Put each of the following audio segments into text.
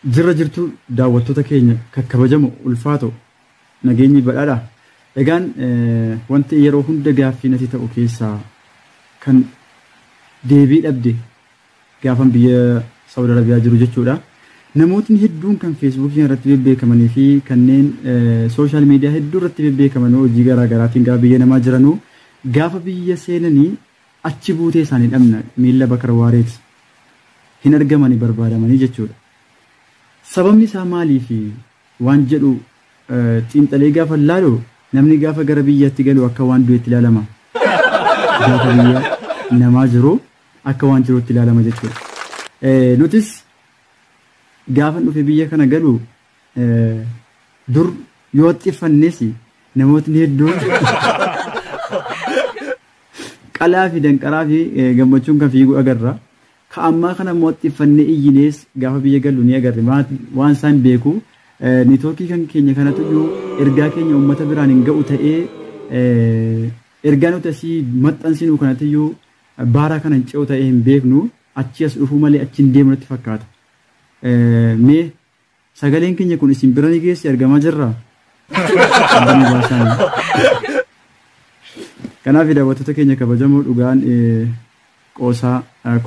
Jirra jirtu daawwattoota keenya kakkabajamu ulfaato nageenyi badhaadha. Egaan wanti yeroo hunda gaaffii natti ta'u keessaa kan deebii dhabde gaafan biyya Saudi Arabiyaa jiru jechuudha. Namootni hedduun kan Facebook irratti bebbeekamanii fi kanneen social media hedduu irratti bebbeekaman hojii garaa garaatiin gaafa biyya namaa jiranuu gaafa biyya seenanii achi buutee isaanii dhabna miilla bakar waareeti hin argamanii barbaadamanii jechuudha. Sababni isaa maalii fi waan jedhu xiinxalee gaafa laalu namni gaafa gara biyyatti galu akka waan du'eetti ilaalama. Gaafa biyya namaa jiru akka waan jiruutti ilaalama jechuudha. Nutis gaafa dhufe biyya kana galu dur yoo xiffannes namootni hedduun qalaa fi danqaraa fi gammachuun kan fiigu agarra. Ka ammaa kana immoo xiffannee iyyinees gaafa biyya galu ni agarre waan isaan beeku niitookii kan keenya kanatu iyyuu ergaa keenya uummata biraan hin ga'u ta'ee ergaa nuti asii maxxansinu kanatu iyyuu baara kana hin ce'u ta'ee hin beeknu achi as dhufuu malee achi hin deemu natti fakkaata. Mee sagaleen keenya kun isin bira ni geessi argamaa jirra. Kanaaf daawwattoota keenya kabajamoo dhugaan qoosaa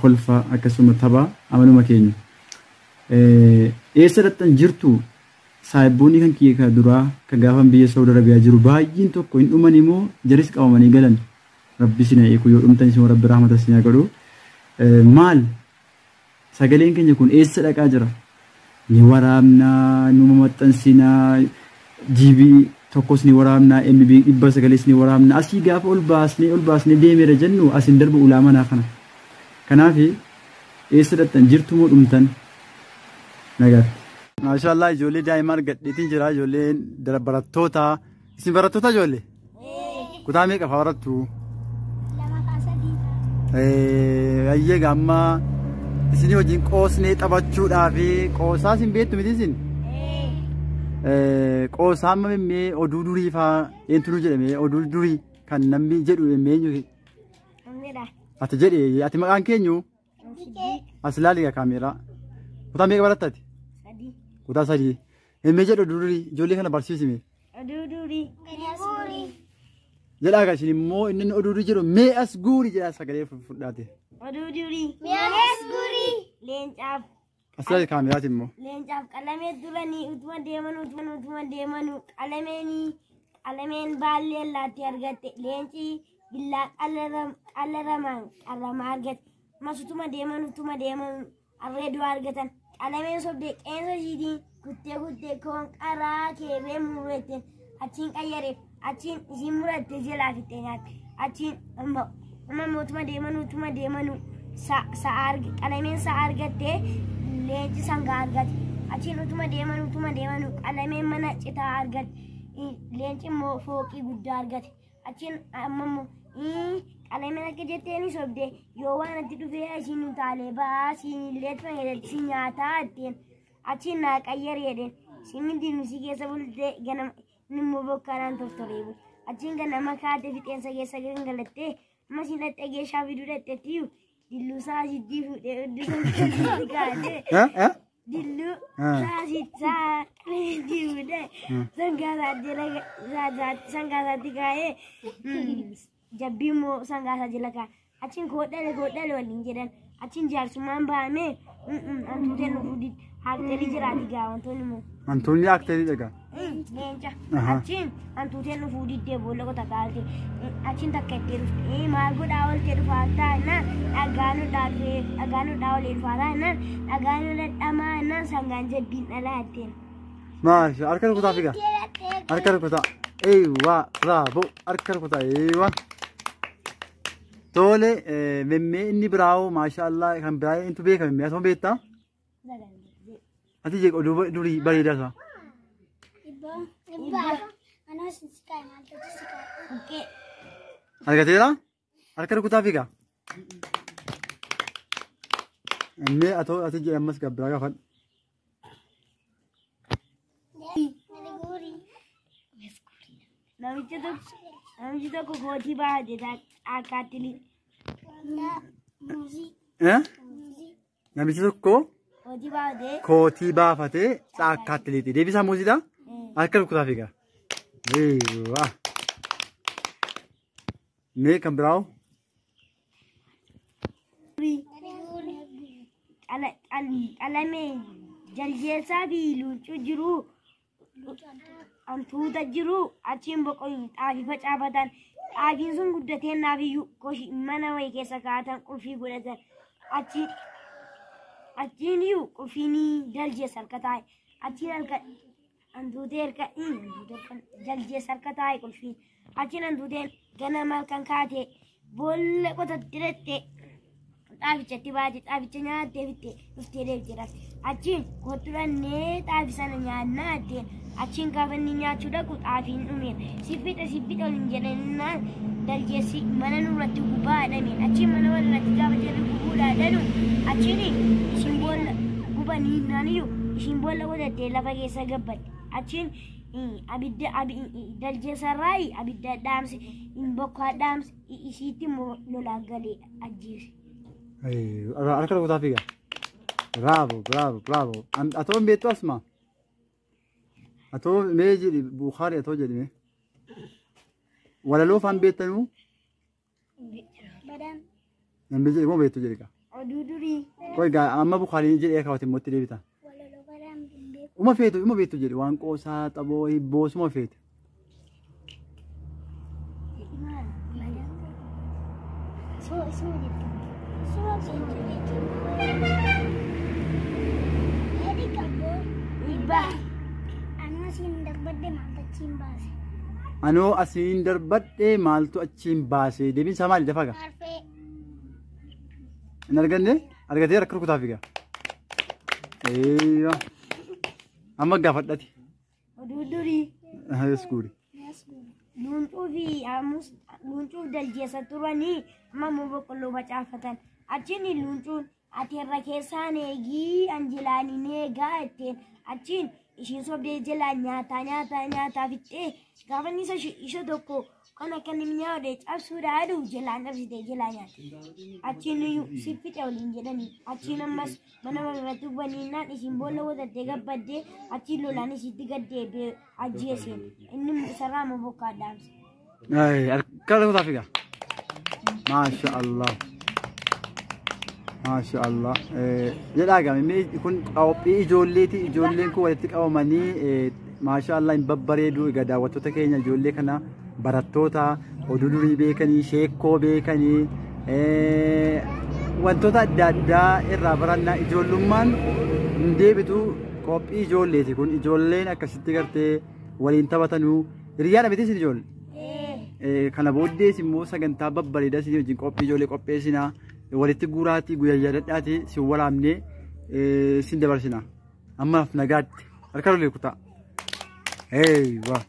kolfaa akkasuma taphaa amanuma keenya. Eessa dhattan jirtu saayibboonni kan kiyya kan duraa kan gaafan biyya Saudi Arabiyaa jiru baay'een tokko hin dhuman immoo jaris qabamanii galan. Rabbi sina eeku yoo dhumtan isin Rabbi rahmata isin godhu. Maal sagaleen keenya kun eessa dhaqaa jira? Ni waraabnaa, numa maxxansinaa, GB tokkos ni waraabnaa, MB 900 ni waraabnaa. Asii gaafa ol baasnee deemeera jennu asin darbu ulaa manaa kana. Kanaaf eessa dhattan jirtu moo dhumtan? Nagaa. Maashaallah ijoollee daa'imaa argadheetiin jira ijoolleen barattoota. Isin barattoota ijoollee? Kutaa meeqa fa'aa barattu? 2 ayyee gammaa isinii wajjin qoosnee taphachuudhaa fi qoosaa isin beektu miti isin? Qoosaa amma mee oduu durii fa'aa eenyutu jedhame oduu durii kan namni jedhu eenyu? Ati jedhe ati maqaan keenyu? As ilaali kaameeraa. Kutaa meeqa barattati? 3. Kutaa 3. Mee jedhu oduu durii ijoollee kana barsiisime. Oduu durii. Jedhaa kan isin immoo inni oduu durii jedhu mee as guuri jedhaa sagalee fudhaate. Oduu durii. Mee as guuri. Leencaaf. As ilaali kaameraati immoo. Leencaaf qalamee duranii utuma deemanu qalameen baallee laatti argatte leenci billaa qalaramaa argatte masutuma deemanu arreedu argatan qalameen sobdee qeensa ishiitiin kuttee koon qaraa keerree mureetten achiin qayyareef achiin isiin muratte jalaa fixee nyaatte achiin amma mootuma deemanu qalameen sa'a argattee leenci sangaa argate achiin utuma deemanu qalameen mana citaa argate leenci immoo fooqii guddaa argate achiin ammoo qalameen akka jetteeni sobde yoo waan atti dhufee ishiin utaalee baasiin illee tuma hedatti si nyaataa ittiin achiin naa qayyareedhen siin diinu si keessa bultee ganama nimmoo bokkaanaan tortoree bul achiin ganama kaatee fixeensa keessa gangalattee amma siin dhattee geeshaa fiduu dhatteettiyyuu dilluu saasitti fuudhee iddoo kaatee dilluu saasitti fuudhee sangaasaatti kaa'ee jabbii immoo sangaasaa jala kaa'e achiin koodhale waliin jedhan achiin jaarsummaan bahamee hantuuteen nufuudhi haakterii jiraati gaa wantoonni immoo. Hantuunni haakterii dhagaa? Leenca achiin hantuuteen nufuudhiittee boolla qota kaalte achiin takka ittee dhufte maal godhaa oltee dhufaa taa'inaan dhagaanudhaa olee dhufaa taa'inaan dhagaanuu dhadhamaa innaan sangaan jabbiin dhalaa jetteen. Maasha harka rukutaa figaa? Harka rukutaa. Eewwaa raaboo harka rukutaa eewwaa. Tole memmee inni biraawoo maashaallah kan biraa intu beeka memmee asuma beektaa? Ati jeeq oduu durii bareedaa isaa? Argateera? Harka rukutaa figaa? Memmee ati jeeq ammas gabbiraa gaafadhu. Namichi tokko kootii baatee akkaatti Namichi tokko kootii baafatee caakkaatti liixi. Deebisaa muuziidha? Harka rukutaa fiigaa. Waa. Mee kan biraawo? Qalamee jaljeessaa fi luuccuu jiru. Antuuta jiru achiin boqoyu xaafii facaafatan. Xaafiin sun guddatee naafiyyuu mana wayii keessa kaa'atan qulfii godhatan. Achiin iyyuu qulfiin jaljeessa harka taa'e. Achiin harka antuutee harka jaljeessa harka taa'e qulfiin. Achiin antuuteen ganama halkan kaate boolla qotatti hidhatte xaafichatti baate xaaficha nyaattee fitte dhuftee deebiteedhaaf. Achiin kotturannee xaafi sana nyaannaa atteen achiin gaafa inni nyaachuu dhaqu xaafiin dhumeen siffixa waliin jedhaninnaan daljeessi mana nurratti gubaa hadhameen achiin mana walirratti gaafa jirri gubuudhaa dhanu achiin ishiin boolla gubanii naaniyyuu ishiin boolla qotattee lafa keessa gabbadde achiin daljeessarraa abidda dhaamse bokkaa dhaamse ishiitti immoo lolaa galee ajjeese. Harka rukutaa fiigaa. Bravo. Atoo hin beektu asuma. Atoo mee jedhi Bukhari atoo jedhi mee. Walaloo faan beektanuu? Hin beektu moo beektu jedhi kaa. Oduu durii. Koi gaa amma Bukhari jedhee kaawwate immoo itti deebita. Uma beektu jedhi waan qoosaa xaboo hibboo suma feetu. Anoo asiin darbadhe maaltu achiin baase deebiin isaa maali dafaga? Hin arganne argatee harka rukutaa fiigaa. Amma gaafadhati. Oduu durii. Iskuuri. Luuncuu fi luuncuu daljeessa turanii amma immoo boqqolloo facaafatan. Achiin luuncuun ati irra keessaan eegii anjilaaniin eegaa ittiin achiin ishiin sobdee jalaa nyaataa fixee gaafa inni isa tokko kan akka inni nyaatee cabsuudhaa dhufu jalaan dhabsitee jalaa nyaate. Achiin iyyuu siffixe waliin jedhanii achiin ammas mana walirratti hubaniinnaan ishiin boolla qotattee gabbaddee achiin lolaan ishiitti gaddeebee ajjeeseen inni isarraa immoo bokkaa dhaamse. Harka rukutaa fiigaa. Masha Allah. Jedhaa gami kun qophii ijoolleeti. Ijoolleen kun walitti qabamanii masha Allah hin babbareedu. Egaa daawwattoota keenya ijoollee kana barattoota oduu durii beekanii, sheekoo beekanii, wantoota adda addaa irraa barannaa ijoollummaan hin deebitu qophii ijoolleeti kun. Ijoolleen akkasitti gartee waliin taphatanuu hiriyaadha miti isin ijoollee. Kana booddees immoo sagantaa babbareedaa isin wajjin qophii ijoollee qopheessinaa. Walitti guuraatii guyyaa yaadadhaati si waraabnee sin dabarsina. Ammaaf nagaatti harka lolee kutaa. Waa.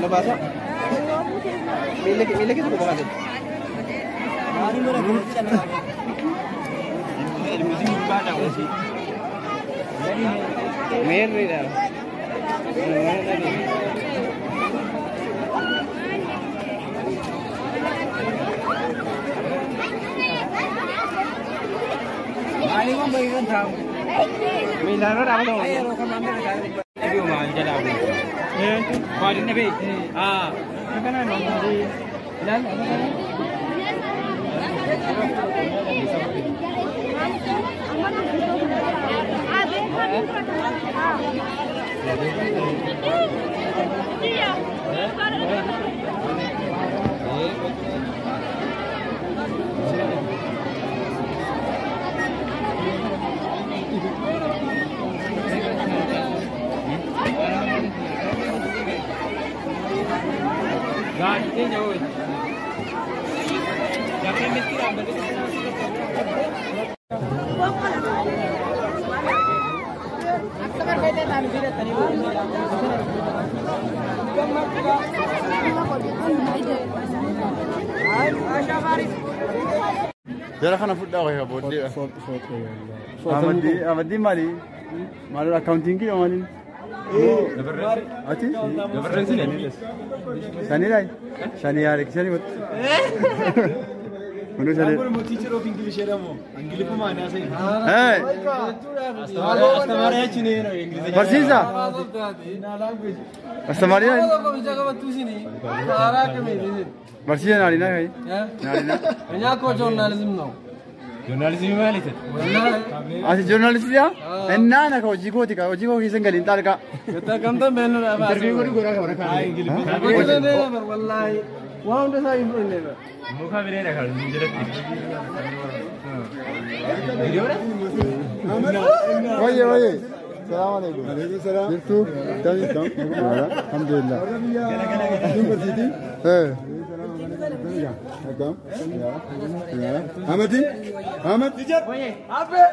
Nabasa. Milik itu bukan ada. Merry dah. Mari Jara kana fudda wa ya bodde. Amadi mali. Malu accounting ki mali. Ati? Shani rai. Shani yaar shani mat. Manu shani. I'm teacher of English eramo. English ko maana sai. Hey. Astamare chine no English. Parsisa. Astamare. Parsisa nari na kai. Nari na. Anya ko journalism no. Journalism wali the. Ati journalist ya? Enna na ko jigo tika. Jigo ki sengal intar ka. Kata kam ta menu na ba. Interview ko gora gora ka. English. Wallahi. Wow da sai improve ne ba. Mukha mere na khal jere. Video ra? Oye. Salam alaikum. Alaikum salam. Jirtu. Tamam. Alhamdulillah. University? Eh. Ahmadi? Ahmad? Oye, ape.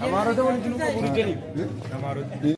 Hamaरा तो